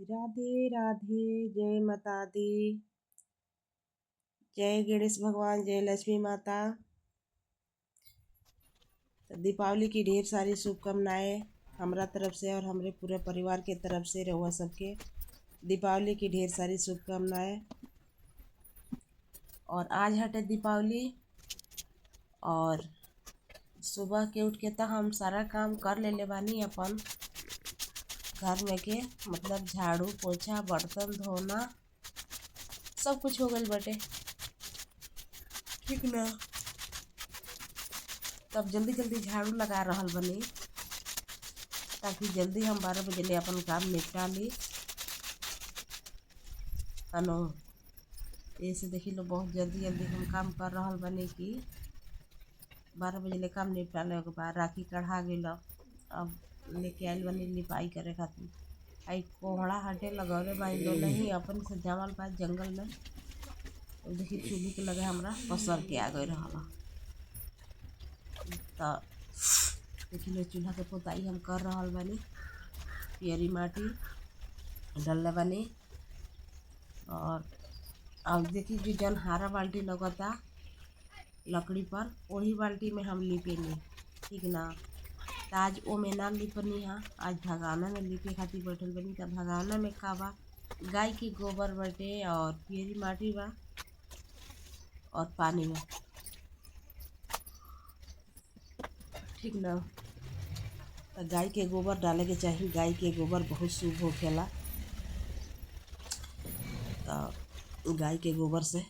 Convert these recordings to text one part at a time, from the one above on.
राधे राधे। जय माता दी। जय गणेश भगवान, जय लक्ष्मी माता। तो दीपावली की ढेर सारी शुभकामनाएं हमारा तरफ से और हमारे पूरे परिवार के तरफ से रहुआ सबके दीपावली की ढेर सारी शुभकामनाएं। और आज हटे दीपावली और सुबह के उठ के तो हम सारा काम कर ले बानी अपन घर में के, मतलब झाड़ू पोछा बर्तन धोना सब कुछ हो गई बटे, ठीक ना। तब जल्दी जल्दी झाड़ू लगा रहल बनी ताकि जल्दी हम 12 बजे ले अपन काम निपटा ली अनो। ऐसे देखी लो बहुत जल्दी जल्दी हम काम कर रहल बनी कि 12 बजे ले काम निपटा ले के बाद राखी कढ़ा गई। अब लेके आयल बनी लिपाई करे खातिर। आई कोहड़ा हटे लगौले बाई लो नहीं अपन से जमल बा जंगल में। तो देखी चूल्ही के लगे हमरा पसर के आ गई रहल। तो देखी लो चूल्हा के पोताई हम कर रहल बानी, पियरी माटी डलले बानी। और अब देखी जो जन हारा बाल्टी लगता लकड़ी पर वही बाल्टी में हम लिपेनी, ठीक ना। तो आज ओ में ना लिपनी है, आज भगवाना में लिपे खातिर बैठल बनी। तो भगवाना में का बा, गाय की गोबर बटे और पियरी माटी बा और पानी में, ठीक ना। तो गाय के गोबर डाले के चाहिए, गाय के गोबर बहुत शुभ होखेला। तो गाय के गोबर से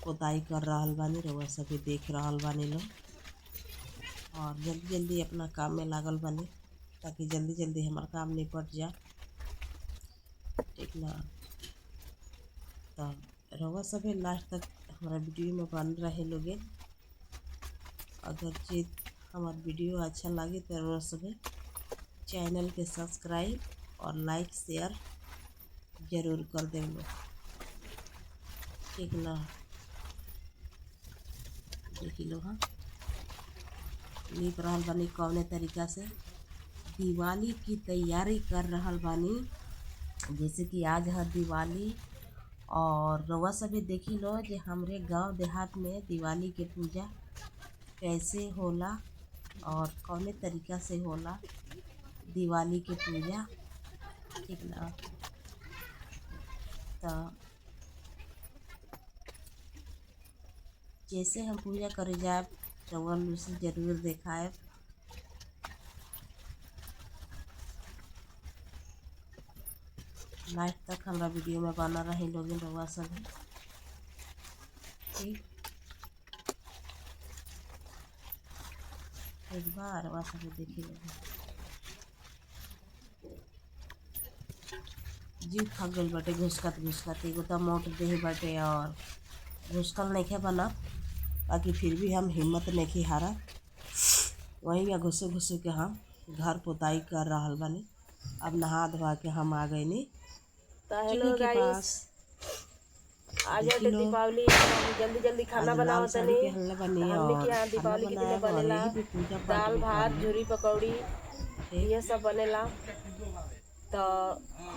पोताई कर रहल बानी, रउआ सभी देख रहल बानी लोग। और जल्दी जल्दी अपना काम में लागल बानी ताकि जल्दी जल्दी हमारा काम निपट जाए, ठीक ना। तो रउआ सभी लास्ट तक हमारा वीडियो में बन रहे लोग। अगर जे हमारा वीडियो अच्छा लगे तो रउआ सभी चैनल के सब्सक्राइब और लाइक शेयर जरूर कर देंगे, ठीक ना। देखी लो हाँ लिप रहल बानी कौने तरीका से दिवाली की तैयारी कर रहल बानी। जैसे कि आज है दिवाली और रउआ सभी देखी लो जे हमरे गांव देहात में दिवाली के पूजा कैसे होला और कौने तरीका से होला दिवाली के पूजा, ठीक ना। तो जैसे हम पूजा करे जाए रउआ से जरूर देखाए। लास्ट तक हमारा वीडियो में बना रहे लोग रउआ सब, ठीक। एक बार रउआ सब देखी लोग जीव थक गई बाटे घुसकत घुसकत। एगो तो मोट देह बाटे और घुसकल नहीं बना, बाकी फिर भी हम हिम्मत नहीं हारा। वहीं में घुसे घुसे के हम घर पोताई कर रहल बानी। अब नहा धोवा के हम आ गए नी हेलो गाइस, आज है दीपावली। हम जल्दी जल्दी खाना बनाओ तनी। हमने के यहाँ दीपावली के दिन बनेला दाल भात झूरी पकौड़ी ये सब बनेला। तो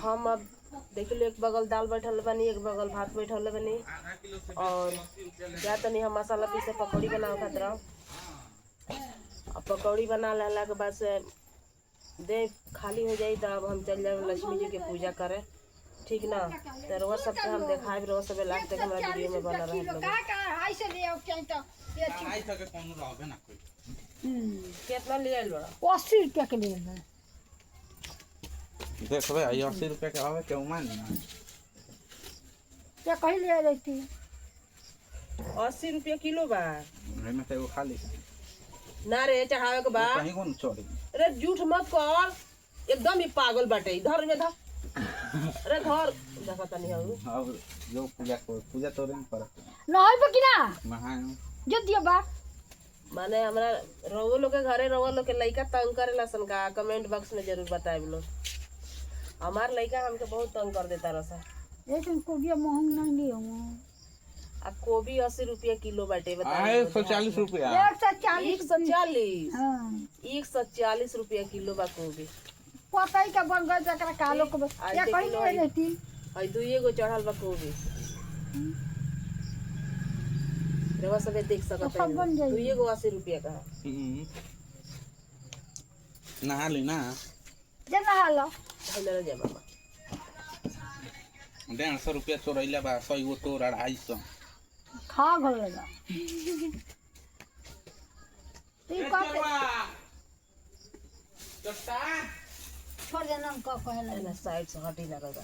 हम अब देख लो एक बगल दाल बैठल बनी, एक बगल भात बैठल बनी और जा तनी हम मसाला पीसे पकौड़ी बनाओ खातिर। अब पकौड़ी बना लेला के बाद से दे खाली हो जाई तब हम चल जाए लक्ष्मी जी के पूजा करे, ठीक ना। तो रोज सब हम देखाए रोज सब लास्ट तक हमारा वीडियो में बना रहे लोग। कितना ले आइल बड़ा? 80 रुपया के लिए है। देख भाई 80 रुपया के आवे क्यों मान क्या कहीं ले लेती? 80 रुपया किलो बा। में तो वो खाली ना रे चढ़ावे के बा कहीं कौन छोड़ी। अरे झूठ मत कर, एकदम ही पागल बाटे। इधर में धर, अरे धर देखा तनी हम अब जो पूजा तो रेन पर नहीं बकिना महान जो दिया बा माने हमरा रउआ लोग के घरे रउआ लोग के लइका तंग करेला सन का? कमेंट बॉक्स में जरूर बताए लोग। हमार लइका हमके बहुत तंग कर देता रसा। लेकिन कोबिया महंग नहीं लियो। आ गोभी 80 रुपया किलो बाटे, बताइए 140 रुपया 140 140। हां 140 रुपया किलो बा गोभी। पता ही का बन गए जकरा कालो को आज या देखी कहीं लो ले लेती हई दुइये गो चढ़ल बा कोबी रवा सबे देख सकत तो सब बन है जाई। दुइये गो 80 रुपया का नहा ली ना जे नहाला है ले जा बाबा 150 रुपया चोरैला बा 100 गो तोर 250 खा गलेगा ती का छोड़ देना हमको कहला ना साइड से हटी लगल बा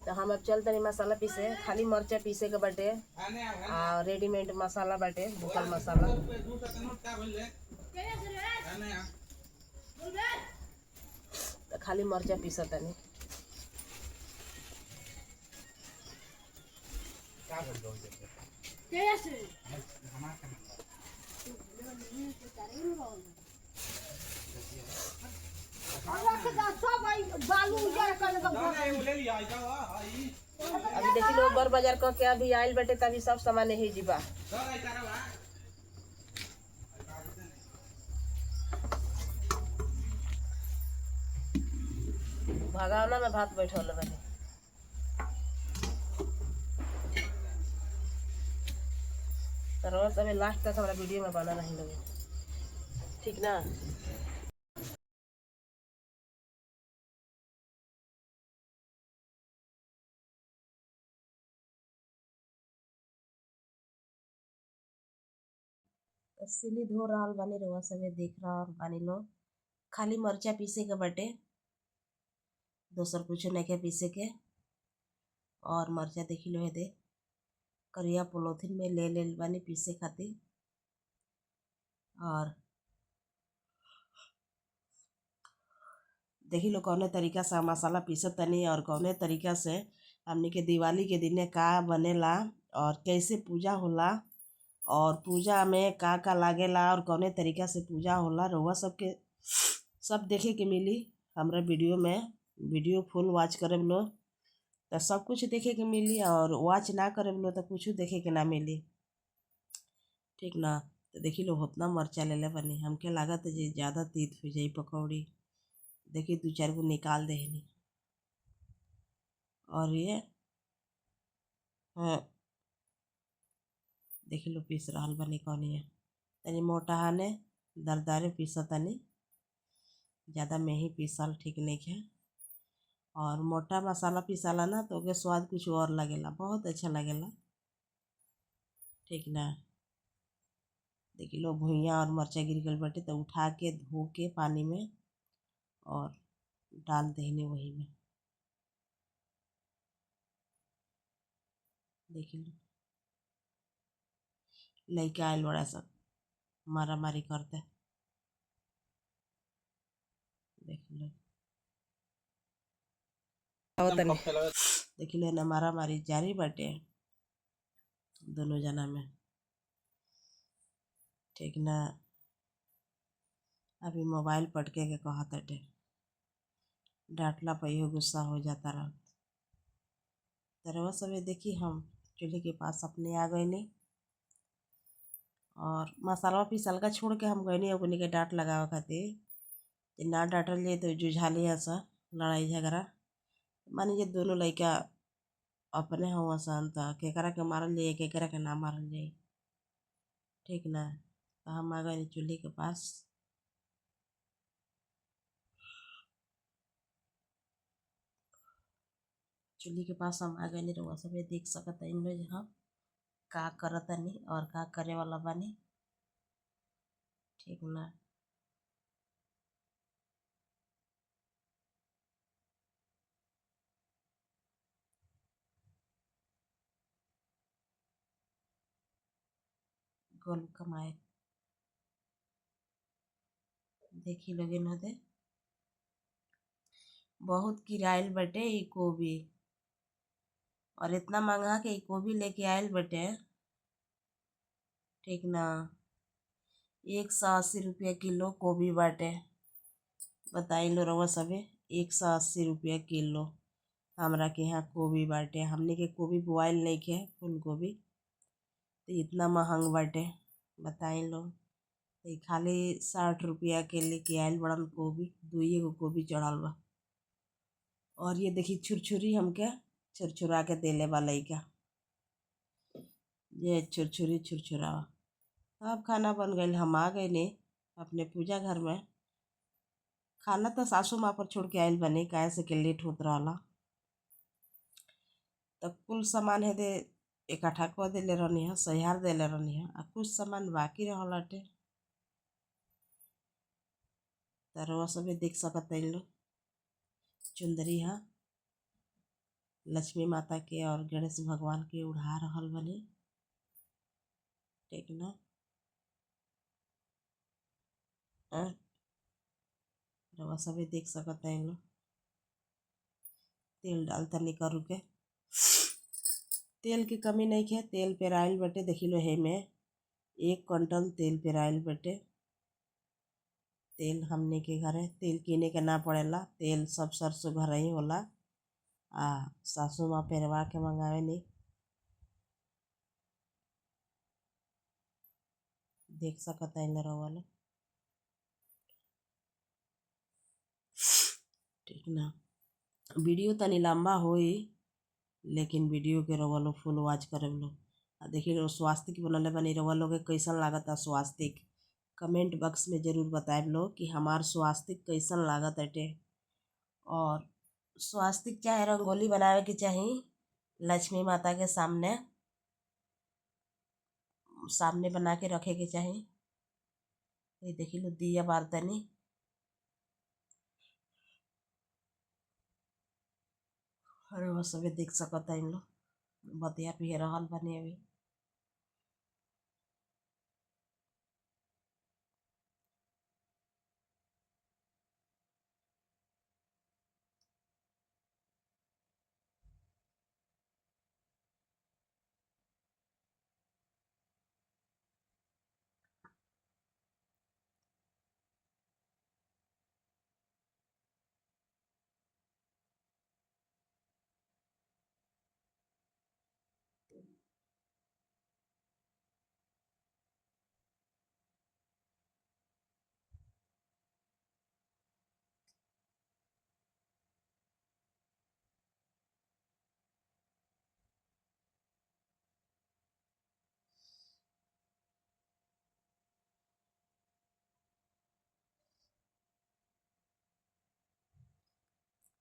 तो हम अब चल तनी मसाला पीसे खाली मरचा पीसे के बाटे आ रेडीमेड मसाला बाटे भूखल मसाला तो खाली मरचा पीसा तनी सब आई बालू उजड़ कर अभी देखी लो बर बाजार क के अभी आइल बाटे तभी सब सामान ही जीबा भगावना में भात बैठल बनी रोज अभी लास्ट तक हमारा वीडियो में बना नहीं लगे ठीक ना सिली धो रहल बानी रउआ सबे देख रहल बानी लो खाली मरचा पीसे के बाटे दोसर कुछ नहीं के पीसे के और मरचा देखी लो है दे करिया पोलोथीन में ले ले बानी पीसे खातिर और देखी लो कौने तरीका से मसाला पीसत तनी और कौने तरीका से हमनी के दिवाली के दिने का बनेला और कैसे पूजा होला और पूजा में का लागेला और कौने तरीका से पूजा होला रउआ सबके सब देखे के मिली हमरा वीडियो में वीडियो फुल वॉच करेम लो तो सब कुछ देखे के मिली और वॉच ना करेम लो तो कुछ देखे के ना मिली ठीक ना तो देखी लो उतना मरचा ले ले बनी हमके लागत है जे ज़्यादा तीत हो जाई पकौड़ी देखी 2-4 गो निकाल देहनी और ये हाँ देखी लो पीस रहल बनी कौनी है तनी मोटा हाने दरदारे पीसा तनी ज़्यादा में ही पीसल ठीक नहीं है और मोटा मसाला पीसाला ना तो ओके स्वाद कुछ और लगेला बहुत अच्छा लगेला ठीक ना देखी लो भुइयाँ और मरचा गिर गल बाटे तो उठा के धो के पानी में और डाल देने वही में देखी लो लइका आयल बड़ा सब मारा मारी करते देख लो देख लो ना मारा मारी जारी बाटे दोनों जना में ठीक ना अभी मोबाइल पटके के कहत हटे डांटला पे इहो गुस्सा हो जाता रहा तरवा सबे देखी हम चूल्हे के पास अपने आ गए नहीं और मसाला पीसल का छोड़ के हम गए नहीं अपने के डांट लगावे खातिर ना डांटल जाए तो जुझाली हंसा लड़ाई झगड़ा मानी जे दोनों लड़का अपने हुआ सन तो केकरा के मारल जाए केकरा के ना मारल जाए ठीक ना तो हम आ गए चूल्हे के पास चूल्हे के पास हम आ गए नहीं रउआ सब देख सकत इन लोग हम का करतनी और का करे वाला बानी ठीक ना गोल कमाए देखी लोगे न दे बहुत किराइल बटे ई गोभी और इतना महंगा के ई गोभी लेके आयल बटे ठीक ना 180 रुपया किलो गोभी बाटे बताई लो रउआ सबे 180 रुपया किलो हमरा के यहाँ गोभी बाटे हमने के गोभी बोआइल नहीं के फूल गोभी तो इतना महंग बाटे बताई लो तो खाली 60 रुपया के लेके आयल बड़न गोभी, 2 गोभी चढ़ल बा। और ये देखी छुरछुरी हमके छुरछुरा के देले बा लइका, ये छुरछुरी छुरछुरावा। अब खाना बन गई, हम आ गए ने अपने पूजा घर में। खाना तो सासू माँ पर छोड़ के आयल बने, काहे से के लेट होत रहला। तब कुल सामान है दे इकट्ठा कर देले रहनी है, सहियार देले रहनी है, आ कुछ सामान बाकी रहल हटे। तरवा सबे देख सकत लो, चुंदरी है लक्ष्मी माता के और गणेश भगवान के उड़ा रहल बने, ठीक ना। रवा सबे देख सकत लो, तेल डालता निकल के, तेल की कमी नहीं है, तेल पेराइल बटे। देखी लो है में 1 क्विंटल तेल पेराइल बटे। तेल हमने के घरे तेल किने के ना पड़ेला, तेल सब सरसों घर ही होला। सासू माँ पेरवा के मंगावे नहीं, देख सकत रवल, ठीक ना। वीडियो तनी लंबा होई, लेकिन वीडियो के रवलो फुल वॉच करे लो। देखिए लो स्वास्तिक बनले बनी, रवलो के कैसन लागता स्वास्तिक, कमेंट बॉक्स में जरूर बताए लो कि हमार स्वास्तिक कैसन लागत अटे। और स्वास्तिक चाहे रंगोली बनावे के चाही लक्ष्मी माता के सामने सामने बना के रखे के चाही। ये देखी लो दिया बारतनी, अरे वो सबे देख सकत लो, बतिया पिए रहल बने अभी।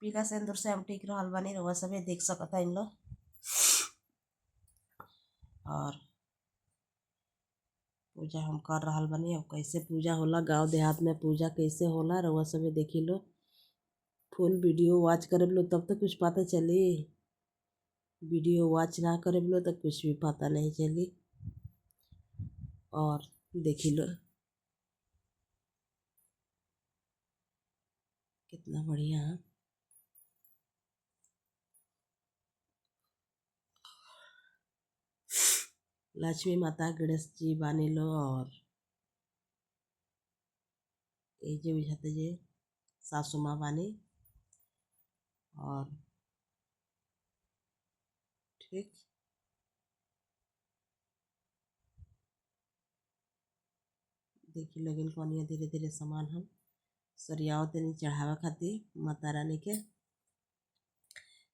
पीला सिंदूर से हम टिक रहल बनी, रउआ सबे देख सकत लो। और पूजा हम कर रहल बनी। अब कैसे पूजा होला, गांव देहात में पूजा कैसे होला रउआ सबे देखी लो। फुल वीडियो वॉच करे लो तब तो कुछ पता चली, वीडियो वॉच ना करे लो तो कुछ भी पता नहीं चली। और देखी लो कितना बढ़िया है। लक्ष्मी माता गणेश जी बानी लो, और ये जो बुझाते जे सासू माँ बानी। और ठीक देखी लगिन कौन धीरे धीरे सामान हम सरियाओ तनी चढ़ावा खातिर माता रानी के।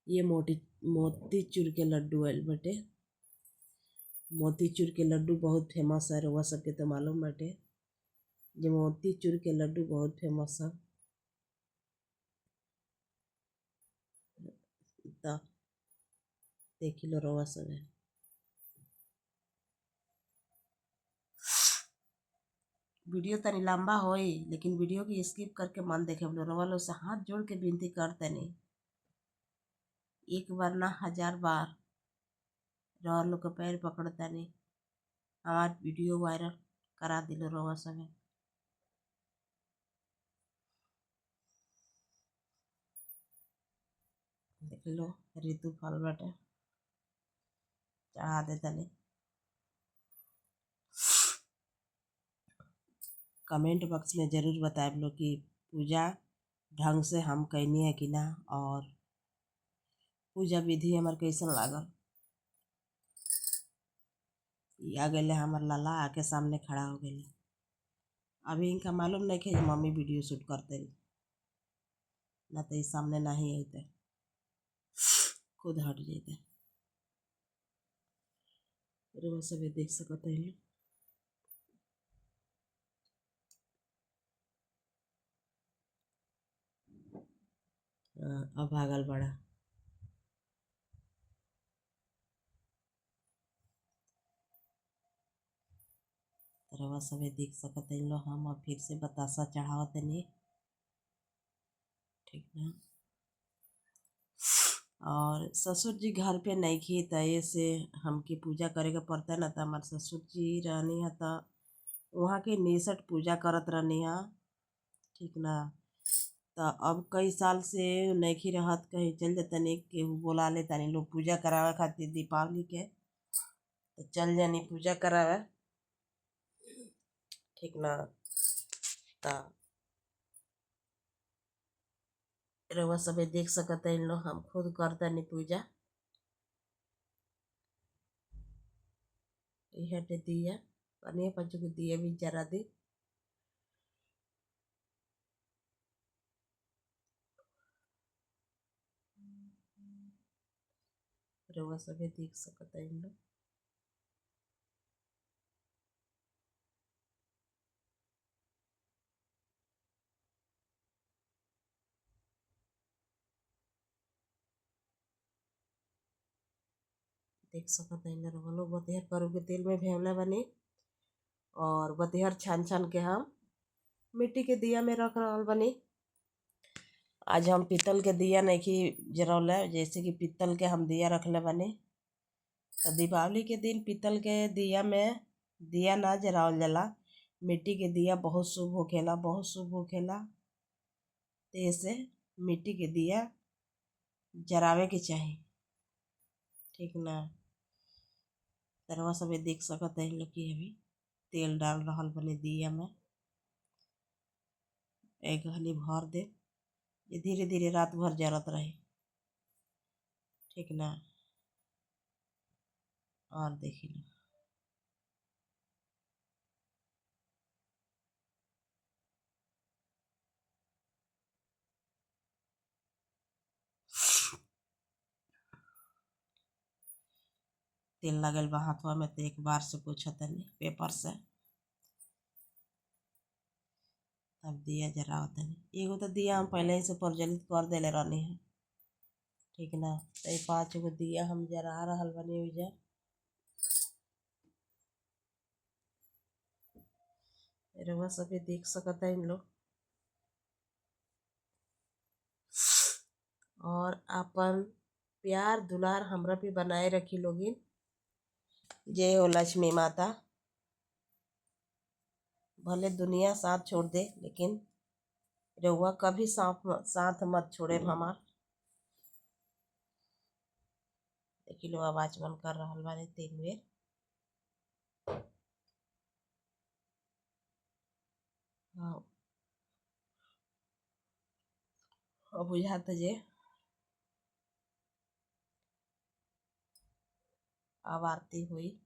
ये मोती चूर के लड्डू आयल बटे। मोती चूर के लड्डू बहुत फेमस है, रउआ सबके तो मालूम बटे, जो मोती चूर के लड्डू बहुत फेमस है। तो देखी लो रउआ सब, वीडियो तनी लंबा होई, लेकिन वीडियो की स्किप करके मन देखे बोलो। रउआ लोग से हाथ जोड़ के विनती करते नहीं, एक बार ना 1000 बार रउआ लोग के पैर पकड़ता नहीं, हमार वीडियो वायरल करा दिलो रउआ सब। देख लो ऋतु फल बटे, चढ़ा दे तनी। कमेंट बॉक्स में ज़रूर बताए लो कि पूजा ढंग से हम कैनी है कि ना, और पूजा विधि हमार कैसन लागल। आ गए हमार लाला आके सामने खड़ा हो गए। अभी इनका मालूम नहीं कि मम्मी वीडियो शूट करते रही, ना तो इस सामने नहीं आते, खुद हट जाते। वो सब देख सकते हैं। अब भागल बड़ा रवा सब देख सकते हैं। हम अब फिर से बतासा चढ़ावत नहीं, ठीक ना। और ससुर जी घर पे नहीं खी तय से हमके पूजा करे के पड़ता ना, तो हमारे ससुर जी रहनी है तो वहाँ के निसट पूजा करत रहनी है, ठीक ना। तो अब कई साल से नहीं रहत, कहीं चल जातनी केहू बोला ले तनी लोग पूजा करावे खातिर दीपावली के, तो चल जानी पूजा करावे, ठीक ना। तो रउआ सब देख सकते हैं लोग, हम खुद करतनी पूजा। यह दिया कनिया पंचो के दिया भी जरा दी। रउआ सब देख सकते हैं लोग। देख सकते हैं रउआ लोग। बतिहर करू के तेल में भेवले बनी, और बतिहर छान छान के हम मिट्टी के दिया में रख रहल बनी। आज हम पीतल के दिया नहीं की जरौले, जैसे कि पीतल के हम दिया रखले बनी। तो दीपावली के दिन पीतल के दिया में दिया ना जरावल जाला, मिट्टी के दिया बहुत शुभ होखेला, बहुत शुभ होखेला। तो ऐसे मिट्टी के दिया जरावे के चाही, ठीक ना। तरवा सब देख सकते हैं लोग कि अभी तेल डाल रहल बने दिया में। एक घनी भर दे, ये धीरे धीरे रात भर जरत रहे, ठीक ना। और देखी लो तेल लगल बा हाथवा में, तो एक बार से पोछतनी पेपर से, तब दिया जरावतनी। एगो तो दिया हम पहले ही से प्रज्वलित कर देले रहनी है, ठीक ना। तो ये 5 गो दिया हम जरा रहल बनी उजा। रउआ सब देख सकता है इन लोग। और अपन प्यार दुलार हमरा पे बनाए रखी लोगिन। जय हो लक्ष्मी माता। भले दुनिया साथ छोड़ दे, लेकिन रउआ कभी साथ मत छोड़े हमार। देखी लो आवाज बंद कर रहल बानी 3 बेर। हाँ, अब बुझाता जे अब आरती हुई।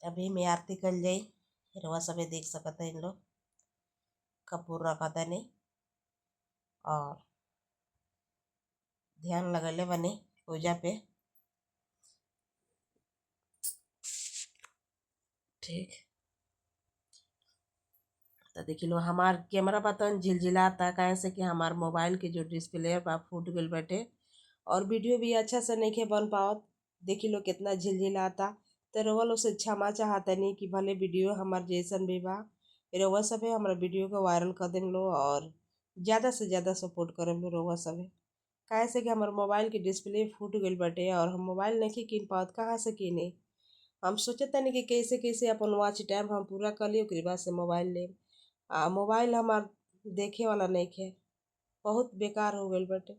अभी मैं आरती कर जाई। रउआ सब देख सकता है इन लोग। कपूर रखता नहीं, और ध्यान लगले बने पूजा पे, ठीक। तो देखी लो हमार कैमरा बटन झिलझिलाता, कहे से कि हमार मोबाइल के जो डिस्प्ले बा फूट गल बैठे, और वीडियो भी अच्छा से नहीं के बन पावत। देखी लो कितना झिलझिलाता। तो रउआ लोग से क्षमा चाहतनी कि भले वीडियो हमार जैसन भी बा, रउआ सभे हमारा वीडियो को वायरल कर देम लो, और ज़्यादा से ज़्यादा सपोर्ट करम लो रउआ सभे। काहे से कि हमार मोबाइल के डिस्प्ले फूट गल बाटे, और हम मोबाइल नहीं किन पावत, कहाँ से किने। हम सोचे तनी कि कैसे कैसे अपन वॉच टाइम हम पूरा कर ली, ओकरे बाद से मोबाइल ले। मोबाइल हमार देखे वाला नहीं खे, बहुत बेकार हो गई बटे,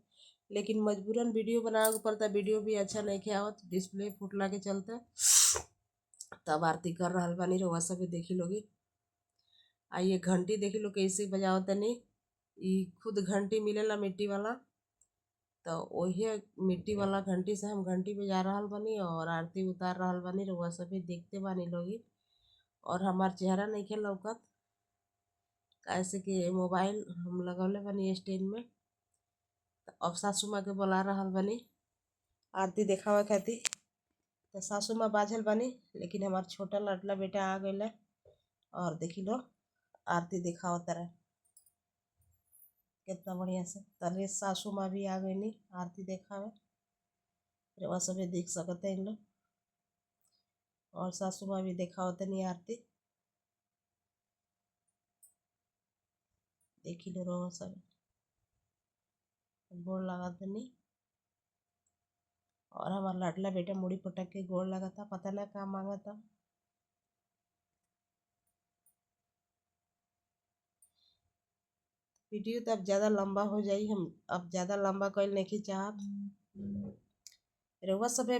लेकिन मजबूरन वीडियो बनावे के पड़ता। वीडियो भी अच्छा नहीं खे आवत, डिस्प्ले फुटला के चलते। तब आरती कर रहा बानी, रउआ सब देखी लोगी। ये घंटी देखी लो कैसे बजाओ तनी। खुद घंटी मिलेला मिट्टी वाला, तो वही मिट्टी वाला घंटी से हम घंटी बजा रहा बानी और आरती उतार रहा बानी। रउआ सभी देखते बानी लोगी। और हमार चेहरा नहीं खे लौकत, कैसे कि मोबाइल हम लगौले बानी स्टैंड में। तो अब सासू माँ के बुला रहा बानी आरती देखावे खातिर। तो सासू माँ बाझल बानी, लेकिन हमार छोटा लाडला बेटा आ गए और देखी लो आरती दिखाओ तरह कितना बढ़िया से। तले सासू माँ भी आ गई आरती देखावे, रउआ सभी देख सकते हैं इन लोग। और सासू माँ भी देखाओ तनी आरती, देखी लो रउआ सब। गोड़ लगा तनी, और हमारा लाडला बेटा मुड़ी पटक के गोड़ लगा था, पता ना क्या मांगा था। वीडियो तो अब ज़्यादा लंबा हो जाई, हम अब ज़्यादा लंबा कल नहीं चाहत। रउआ सब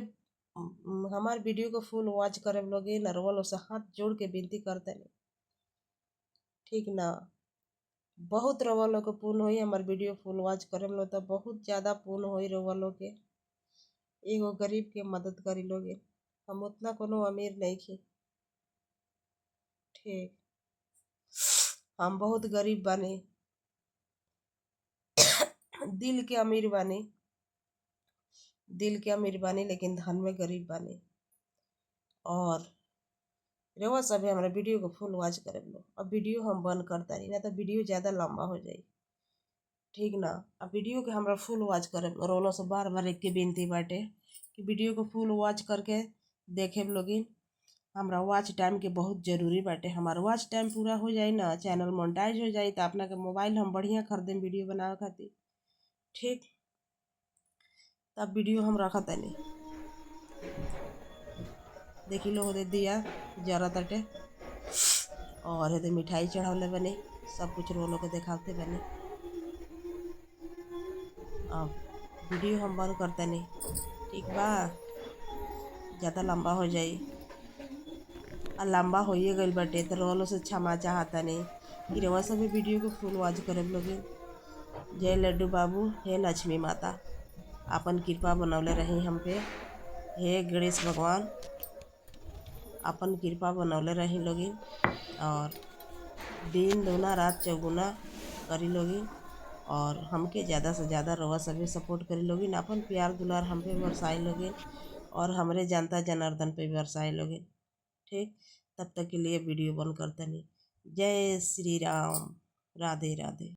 हमार वीडियो को फुल वॉच करे लोगे न, रउआ लोग से हाथ जोड़ के विनती करते नहीं, ठीक ना। बहुत रउआ लोग को पुण्य होई, हमार वीडियो फुल वॉच करे लो तो बहुत ज़्यादा पुण्य होई रउआ लोग के। एगो गरीब के मदद करी लोगे, हम उतना कोनो अमीर नहीं खे, ठीक। हम बहुत गरीब बानी, दिल के अमीर बानी, दिल के अमीर बानी, लेकिन धन में गरीब बानी। और रउआ सब हमारे वीडियो को फुल वॉच करे लो। अब वीडियो हम बंद करता रही ना, तो वीडियो ज़्यादा लंबा हो जाए, ठीक ना। अब वीडियो के हमरा फुल वॉच करे रोलो से बार बार एक के विनती बाटे कि वीडियो को फुल वॉच करके देखे लोगिन। हमरा वॉच टाइम के बहुत जरूरी बाटे। हमारा वॉच टाइम पूरा हो जाए ना, चैनल मोनेटाइज हो जाए, तो अपना के मोबाइल हम बढ़िया खरीदें वीडियो बनावे खातिर, ठीक। तब वीडियो हम रखा तनी, देखी लो दे दिया जरा तटे, और ये मिठाई चढ़ावले बने, सब कुछ रोलो को दिखाते बने। अब वीडियो हम बंद करते नहीं, ठीक बा, ज़्यादा लंबा हो जाए। लंबा हो गई बटे, तो रोलो से क्षमा चाहता नहीं कि रउआ सभी वीडियो को फुल वॉच करे लोगे। जय लड्डू बाबू, हे लक्ष्मी माता, अपन कृपा बनौले रही हम पे। हे गणेश भगवान, अपन कृपा बनौले रही लोगी, और दिन दूना रात चौगुना करी लोगी। और हमके ज़्यादा से ज़्यादा रउआ सभी सपोर्ट करी लोगी, अपन प्यार दुलार हम पे बरसाई लोगी, और हमरे जनता जनार्दन पे बरसाई लोगी, ठीक। तब तक के लिए वीडियो बंद करते नहीं। जय श्री राम, राधे राधे।